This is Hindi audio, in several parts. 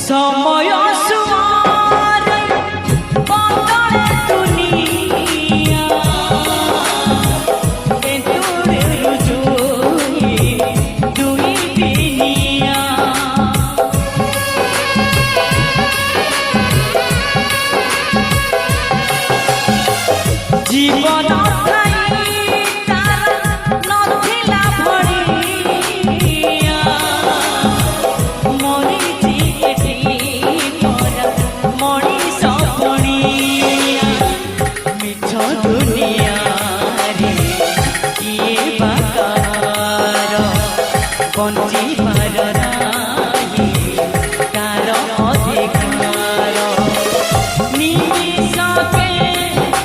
समय सुमारे बदले दुनिया एतुरे रुजुई दुई दिनिया जीवन बंची पार नाही तार अधिकार निमिषके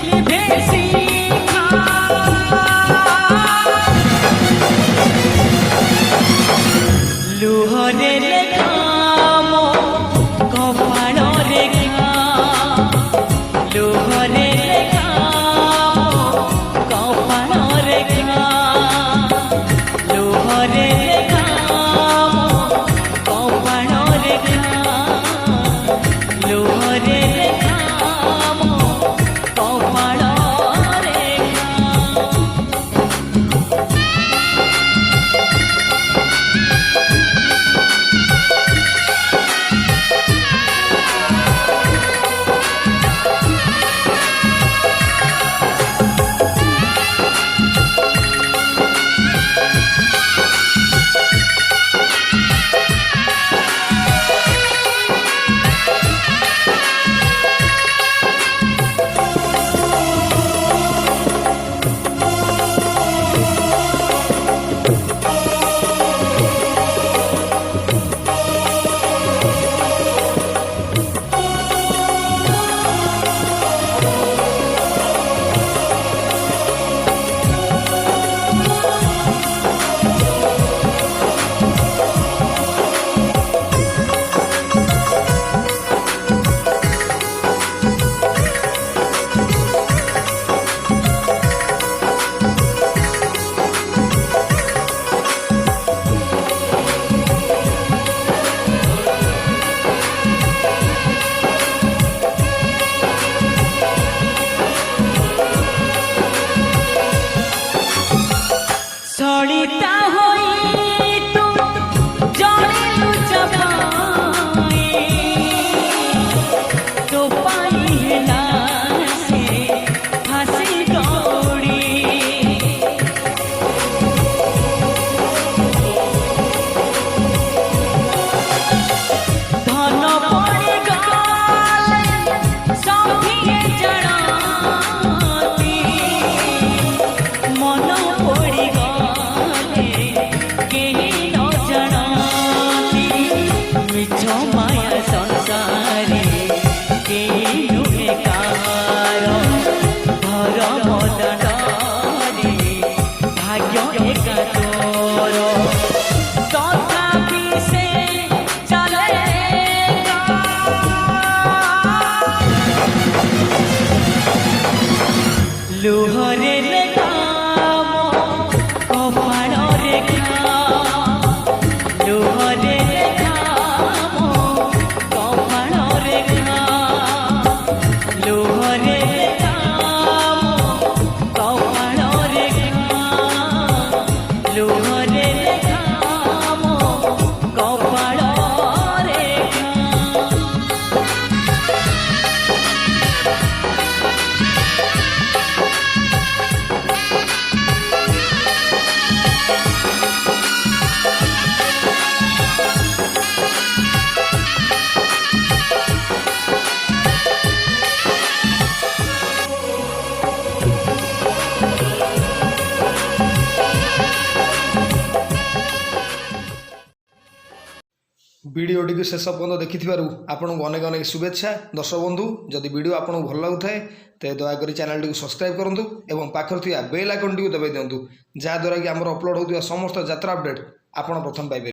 लिभे शिखा लुहरे लेखा मो कपाळ रेखा लुहरे लेखा मो कपाळ रेखा लुहरे सड़िता होई तू जड़ेलु जबाई तो पाई हेला से फांसी दौड़ी धन पड़ी गले सभिए जड़ाती मन पड़ी माया संसारे के नुहे कार घर मदरे भाग्य एका तोर तथापि से चले लुहरे लेखा मो कपाळ रेखा लुहरे वीडियोटी को शेष पर्यंत देखिथिबारु आपनको अनेक अनेक शुभेच्छा। दर्शक बंधु जदि वीडियो आपको भल लगुए तो दयाकोरी चैनल टी सब्सक्राइब करूँ और पाखर थिया बेल आइकन टी दबाई दिंतु जहाँद्वारा कि आमर अपलोड होता समस्त यात्रा अपडेट आप प्रथम पाइबे।